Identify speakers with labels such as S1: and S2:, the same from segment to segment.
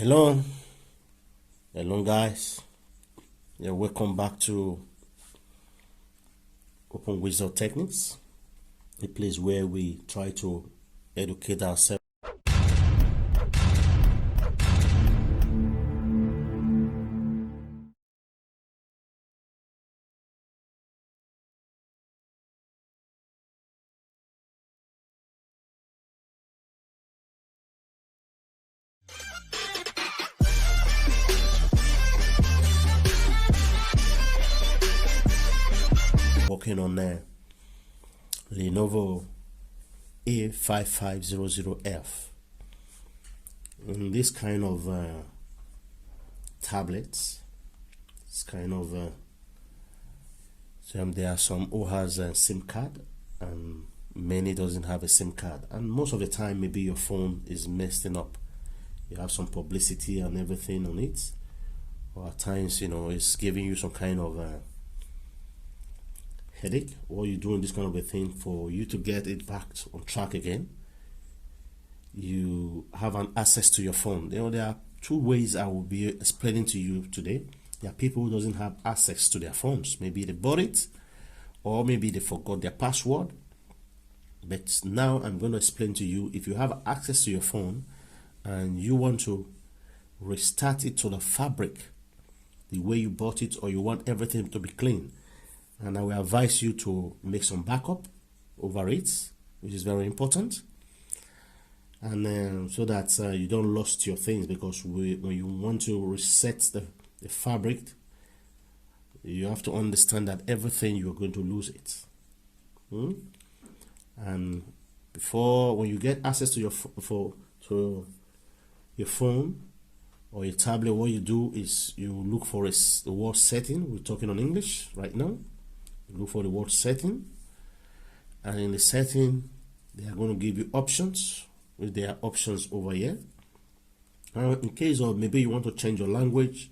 S1: Hello guys. Yeah, welcome back to Open Wisdom Techniques, a place where we try to educate ourselves. Working on Lenovo A550F. In this kind of tablets, it's kind of there are some who has a SIM card and many doesn't have a SIM card, and most of the time maybe your phone is messing up. You have some publicity and everything on it, or at times it's giving you some kind of headache, or you're doing this kind of a thing. For you to get it back on track again, you have an access to your phone. There are two ways I will be explaining to you today. There are people who doesn't have access to their phones. Maybe they bought it, or maybe they forgot their password. But now I'm going to explain to you, if you have access to your phone and you want to restart it to the fabric the way you bought it, or you want everything to be clean, and I will advise you to make some backup over it, which is very important, and so that you don't lose your things. Because when you want to reset the fabric, you have to understand that everything you're going to lose it. And when you get access to your phone or your tablet, what you do is you look for the word setting. We're talking on English right now. Look for the word setting, and in the setting they are going to give you options. There are options over here. In case of maybe you want to change your language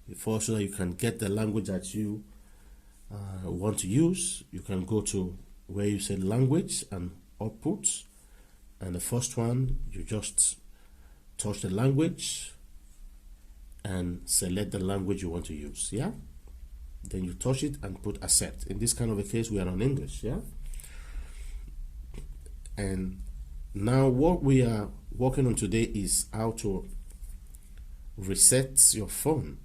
S1: before, so that you can get the language that you want to use, you can go to where you say language and outputs, and the first one, you just touch the language and select the language you want to use. Then you touch it and put accept. In this kind of a case, we are on English. And now what we are working on today is how to reset your phone,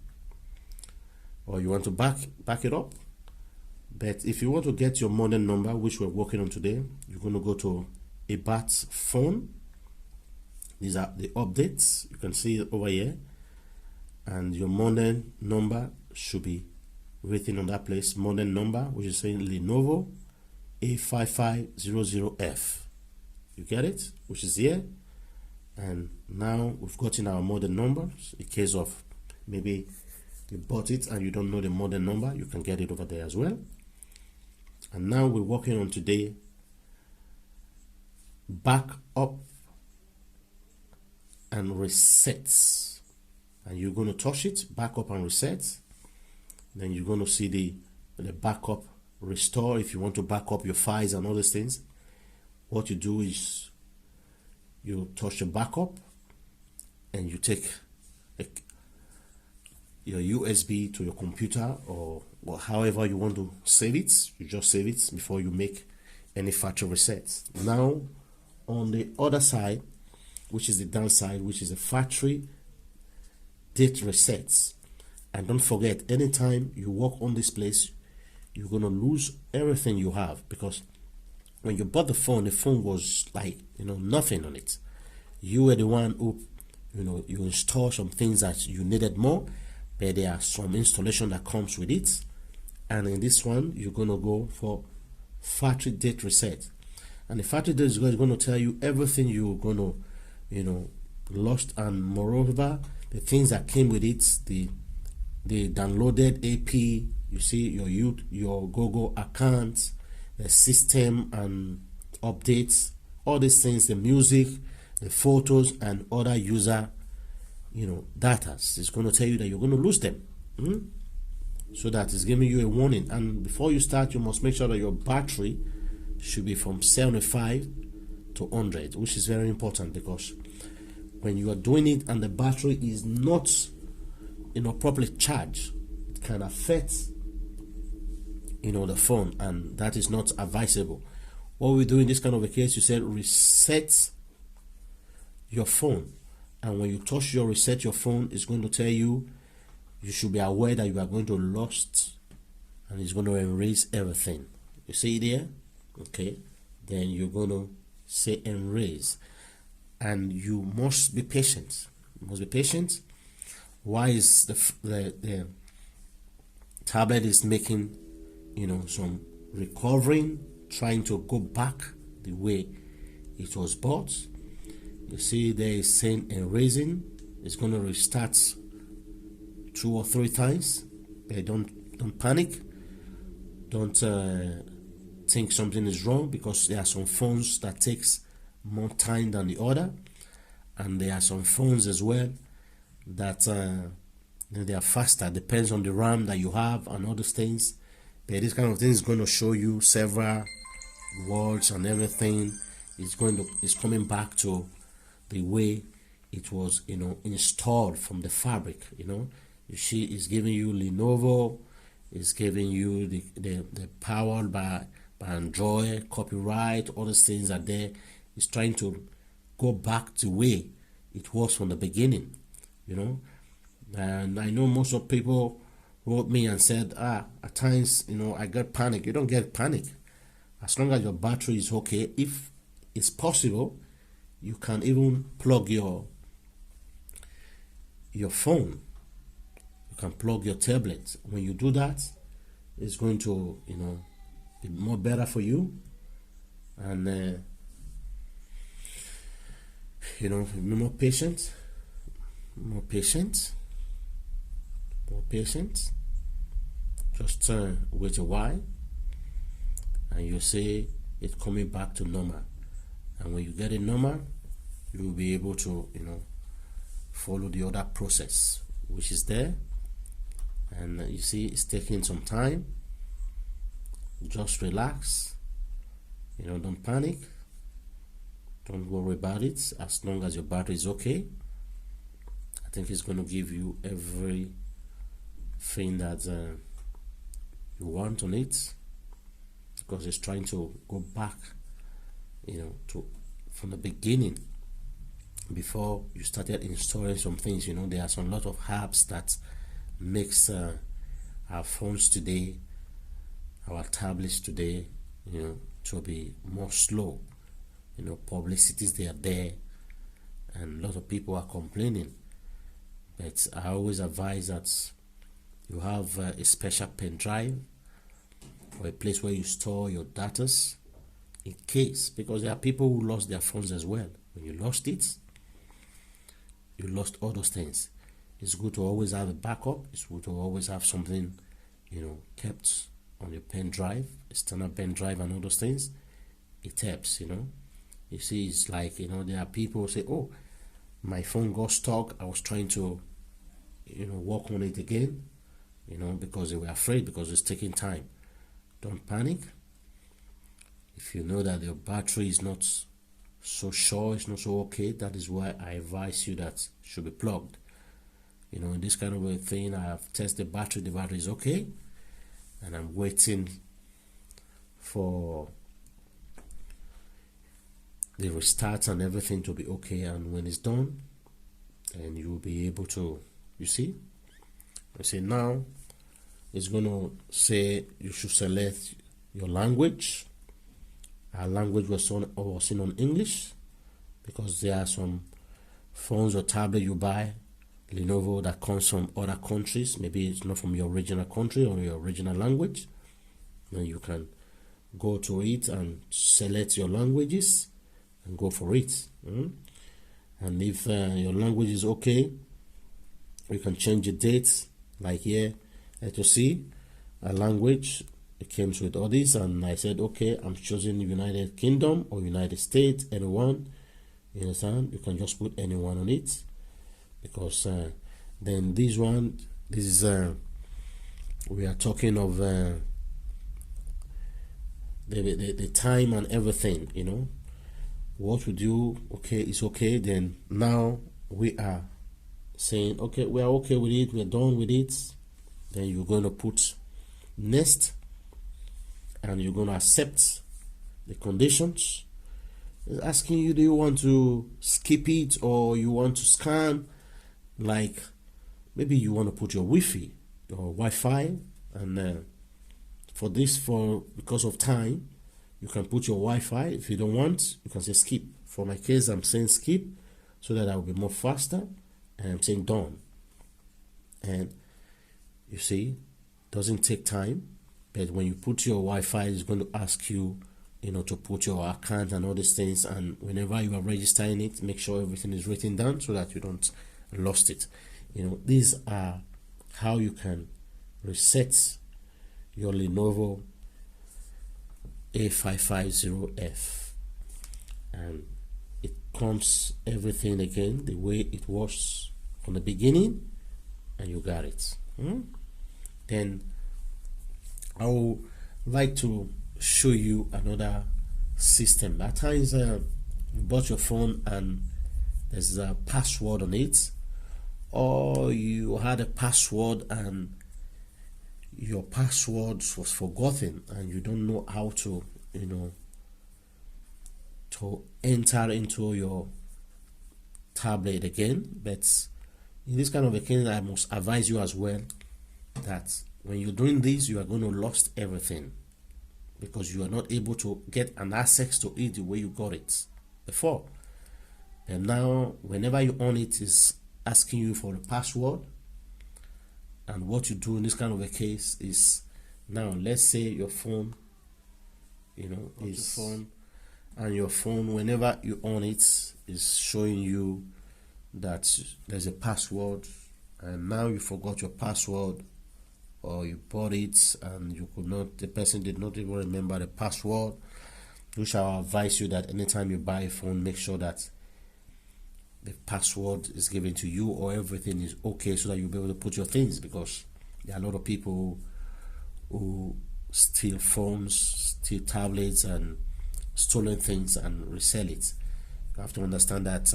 S1: or you want to back it up. But if you want to get your model number, which we're working on today, you're going to go to About Phone. These are the updates. You can see it over here, and your model number should be written on that place. Model number, which is saying Lenovo A550F. You get it? Which is here. And now we've gotten our model numbers. In case of maybe you bought it and you don't know the model number, you can get it over there as well. And now we're working on today back up and resets. And you're going to touch it, back up and reset. Then you're going to see the backup restore. If you want to back up your files and all these things, what you do is you touch the backup and you take your USB to your computer, or however you want to save it. You just save it before you make any factory resets. Now on the other side, which is the downside, which is a factory date resets. And don't forget, anytime you work on this place, you're going to lose everything you have, because when you bought the phone was like nothing on it. You were the one who you install some things that you needed more, but there are some installation that comes with it. And in this one, you're going to go for factory date reset, and the factory date is going to tell you everything you're going to lost, and moreover the things that came with it, the downloaded AP, you see your Google account, the system and updates, all these things, the music, the photos, and other user data. It's going to tell you that you're going to lose them. So that is giving you a warning. And before you start, you must make sure that your battery should be from 75 to 100, which is very important, because when you are doing it and the battery is not, properly charged, it can affect, the phone, and that is not advisable. What we do in this kind of a case, you said reset your phone, and when you touch your reset your phone, it's going to tell you should be aware that you are going to lost, and it's going to erase everything. You see there? Okay, then you're going to say erase, and you must be patient. You must be patient. Why is the tablet is making some recovering, trying to go back the way it was bought? You see there is saying erasing. It's going to restart 2 or 3 times. But don't panic. Don't think something is wrong, because there are some phones that takes more time than the other, and there are some phones as well that they are faster. Depends on the RAM that you have and all those things. But this kind of thing is going to show you several words and everything. It's coming back to the way it was installed from the fabric. You see, it's giving you Lenovo, it's giving you the powered by Android, copyright, all those things are there. It's trying to go back to the way it was from the beginning, and I know most of people wrote me and said, at times, I get panic. You don't get panic. As long as your battery is okay, if it's possible, you can even plug your phone. You can plug your tablet. When you do that, it's going to, be more better for you. And, be more patient. More patient. Just wait a while, and you see it coming back to normal. And when you get it normal, you will be able to follow the other process which is there. And you see it's taking some time. Just relax, don't panic, don't worry about it. As long as your battery is okay, I think it's going to give you everything that you want on it, because it's trying to go back to from the beginning, before you started installing some things. There are some lot of apps that makes our phones today, our tablets today, to be more slow. Publicities, they are there, and a lot of people are complaining. But I always advise that you have a special pen drive, or a place where you store your data in case, because there are people who lost their phones as well. When you lost it, you lost all those things. It's good to always have a backup. It's good to always have something kept on your pen drive, external pen drive, and all those things. It helps. You see, it's like there are people who say, oh, my phone got stuck, I was trying to work on it again, because they were afraid, because it's taking time. Don't panic. If you know that your battery is not so sure, it's not so okay, that is why I advise you that it should be plugged. In this kind of a thing, I have tested the battery is okay, and I'm waiting for the restart and everything to be okay. And when it's done, then you will be able to, you see now it's going to say you should select your language. Our language was seen on English, because there are some phones or tablet you buy, Lenovo, that comes from other countries. Maybe it's not from your original country or your original language. Then you can go to it and select your languages and go for it. And if your language is okay, you can change the dates. Like here, let us see a language. It comes with all these, and I said, okay, I'm choosing United Kingdom or United States, anyone. You understand? You can just put anyone on it, because then this is we are talking of the time and everything. What we do, okay, it's okay. Then now we are saying okay, we are okay with it, we're done with it, then you're going to put next, and you're going to accept the conditions. It's asking you, do you want to skip it or you want to scan? Like maybe you want to put your Wi-Fi or Wi-Fi, and for this, because of time, you can put your Wi-Fi. If you don't want, you can say skip. For my case, I'm saying skip so that I will be more faster, and I'm saying done. And you see, doesn't take time, but when you put your Wi-Fi, it's going to ask you, to put your account and all these things. And whenever you are registering it, make sure everything is written down so that you don't lost it. These are how you can reset your Lenovo A550F, and it comes everything again the way it was from the beginning, and you got it. Then I would like to show you another system. At times you bought your phone and there's a password on it, or you had a password and your password was forgotten and you don't know how to to enter into your tablet again. But in this kind of a case, I must advise you as well that when you're doing this, you are going to lose everything, because you are not able to get an access to it the way you got it before. And now whenever you on it, is asking you for the password. And what you do in this kind of a case is, now let's say your phone is phone, and your phone, whenever you on it, is showing you that there's a password, and now you forgot your password, or you bought it and the person did not even remember the password. Which I advise you that anytime you buy a phone, make sure that the password is given to you, or everything is okay, so that you'll be able to put your things, because there are a lot of people who steal phones, steal tablets, and stolen things and resell it. You have to understand that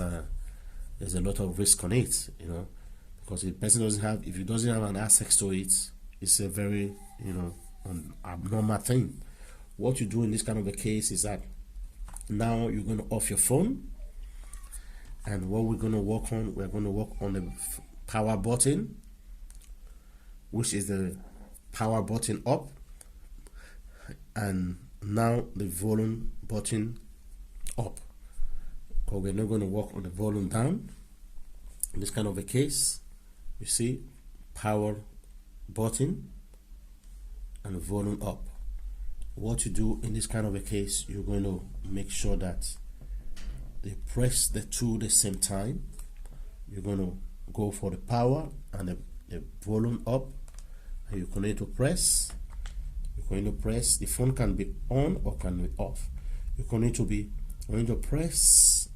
S1: there's a lot of risk on it, because if the person if he doesn't have an access to it, it's a very abnormal thing. What you do in this kind of a case is that now you're going to off your phone, and what we're going to work on, the power button, which is the power button up, and now the volume button up, because we're not going to work on the volume down. In this kind of a case, you see power button and volume up. What you do in this kind of a case, you're going to make sure that they press the two at the same time. You're going to go for the power and the volume up, and you're going to press. The phone can be on or can be off. You're going to press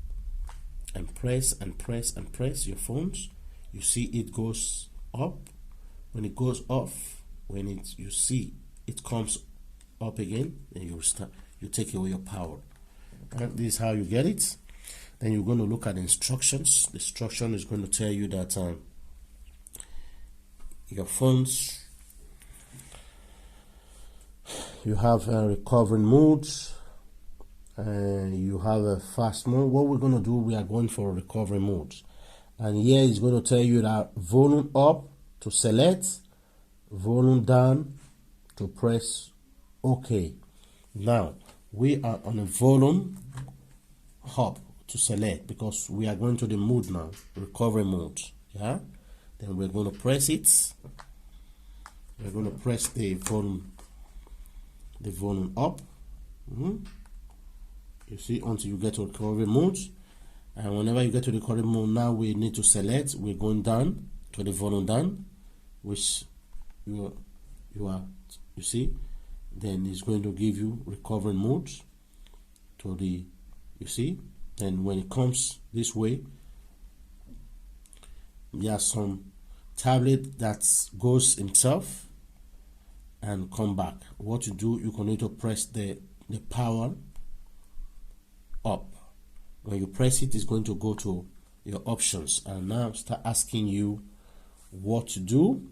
S1: and press and press and press your phones. You see it goes up. When it goes off, you see it comes up again, and you take away your power. And this is how you get it. Then you're going to look at the instructions. The instruction is going to tell you that your phones, you have a recovering mode, and you have a fast mode. What we're going to do, we are going for a recovery mode, and here it's going to tell you that volume up to select, volume down to press OK. Now we are on a volume up to select, because we are going to the mode now, recovery mode. Then we're going to press it. We're going to press the volume up. You see, until you get to recovery mode. And whenever you get to the recovery mode, now we need to select. We're going down to the volume down, which you see. Then it's going to give you recovery mode to the, you see. Then when it comes this way, there are some tablet that goes himself and come back. What you do, you can need to press the power up. When you press it, it's going to go to your options, and now start asking you what to do.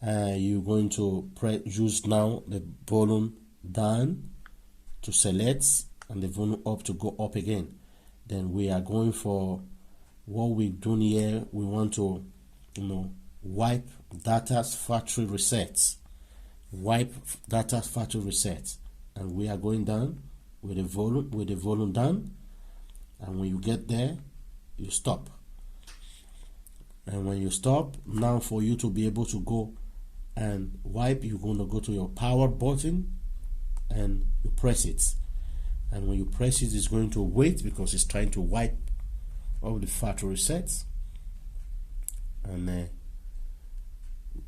S1: You're going to use now the volume down to select and the volume up to go up again. Then we are going for what we're doing here. We want to, wipe data's factory resets. Wipe data factory resets, and we are going down with the volume down. And when you get there, you stop. And when you stop, now for you to be able to go and wipe, you're going to go to your power button and you press it. And when you press it, it's going to wait because it's trying to wipe all the factory resets. And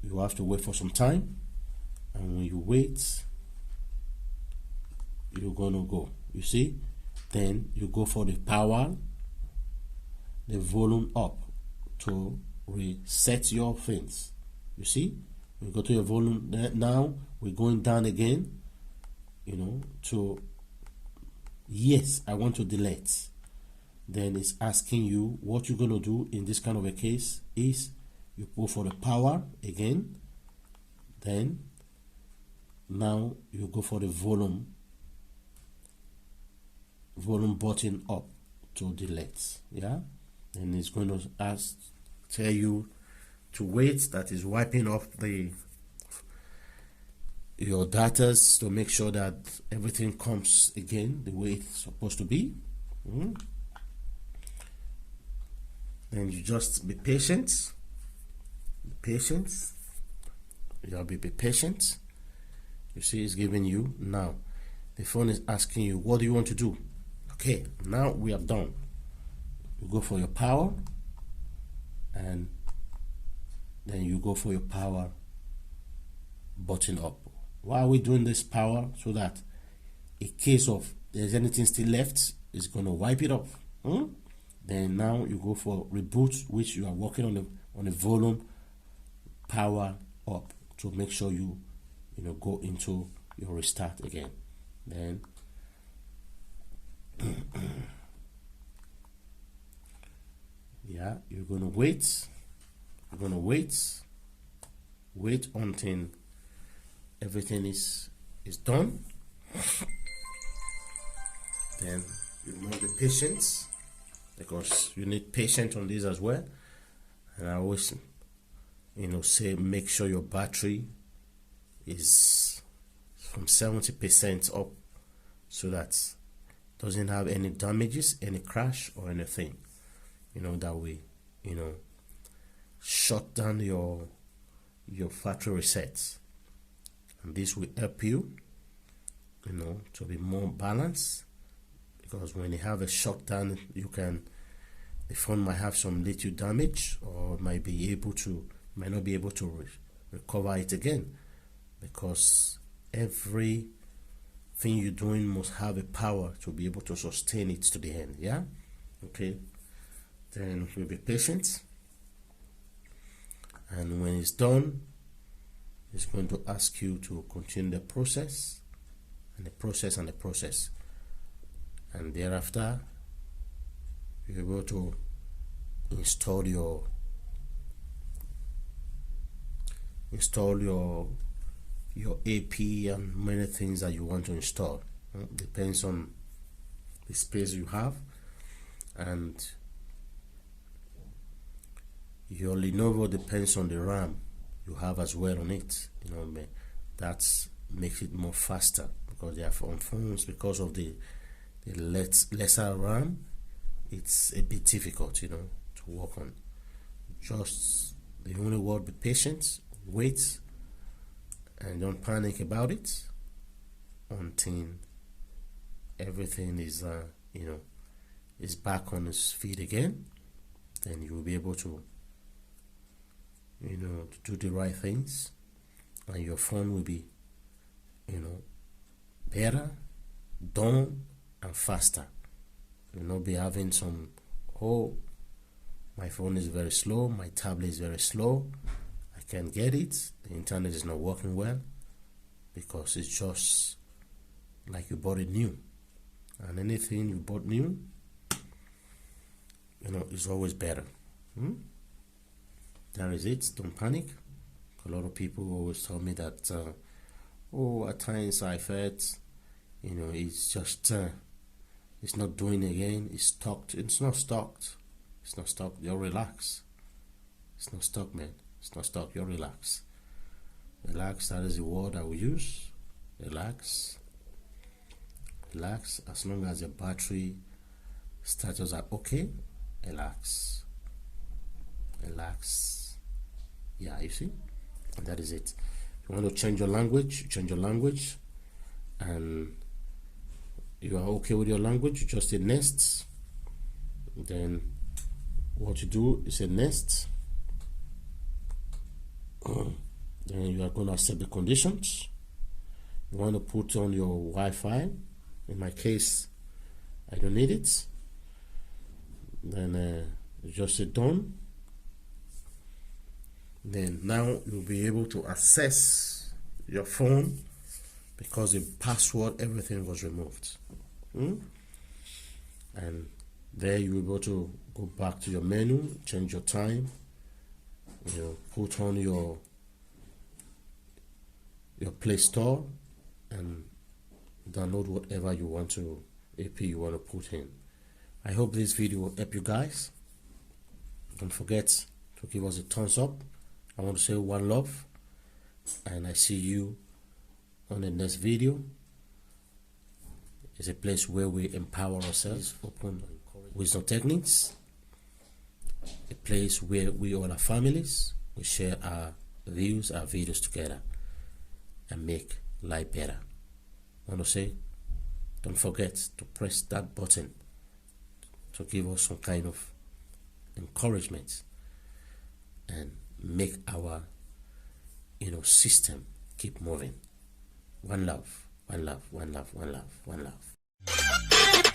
S1: you have to wait for some time. And when you wait, you're going to go. You see? Then you go for the power, the volume up to reset your things. You see? We go to your volume. Now we're going down again, to yes, I want to delete. Then it's asking you what you're going to do in this kind of a case is you go for the power again. Then now you go for the volume button up to delete. Yeah, and it's going to tell you to wait. That is wiping off your data to make sure that everything comes again the way it's supposed to be. Then you just be patient. You'll be patient. You see, it's giving you now. The phone is asking you, what do you want to do? Okay, now we are done. You go for your power, and then you go for your power button up. Why are we doing this power? So that in case of there's anything still left, it's going to wipe it off. Then now you go for reboot, which you are working on the volume power up to make sure you go into your restart again. Then yeah, you're gonna wait. Wait until everything is done. Then you must be patient, because you need patience on this as well. And I always say make sure your battery is from 70% up, so that it doesn't have any damages, any crash or anything. That way shut down your factory resets, and this will help you to be more balanced, because when you have a shutdown, the phone might have some little damage, or might not be able to recover it again, because everything you're doing must have a power to be able to sustain it to the end. Yeah, okay. Then we'll be patient, and when it's done, it's going to ask you to continue the process and the process and the process, and thereafter you're able to install your AP and many things that you want to install. Depends on the space you have, and your Lenovo depends on the RAM you have as well on it. That makes it more faster, because they are on phones, because of the lesser RAM, it's a bit difficult to work on. Just the only word, be patient, wait, and don't panic about it until everything is is back on its feet again. Then you will be able to to do the right things, and your phone will be better, done, and faster. You'll not be having some, oh, my phone is very slow, my tablet is very slow, I can't get it, the internet is not working well, because it's just like you bought it new. And anything you bought new, is always better. That is it. Don't panic. A lot of people always tell me that, oh, at times I felt, it's just, it's not doing again. It's stuck. It's not stuck. It's not stuck. You're relaxed. It's not stuck, man. It's not stuck. You're relaxed. Relax. That is the word I will use. Relax. Relax. As long as your battery status are okay, relax. Relax. Yeah, you see? And that is it. If you want to change your language, change your language. And you are okay with your language, you just say next. Then what you do is say next. Then you are going to accept the conditions. You want to put on your Wi-Fi. In my case, I don't need it. Then you just say done. Then now you'll be able to access your phone because the password, everything was removed. And there you'll be able to go back to your menu, change your time, put on your Play Store and download whatever you want to, AP you want to put in. I hope this video will help you guys. Don't forget to give us a thumbs up. I want to say one love, and I see you on the next video. It's a place where we empower ourselves, open wisdom techniques, a place where we all are families, we share our views, our videos together and make life better. I want to say, don't forget to press that button to give us some kind of encouragement and make our system keep moving. One love, one love, one love, one love, one love.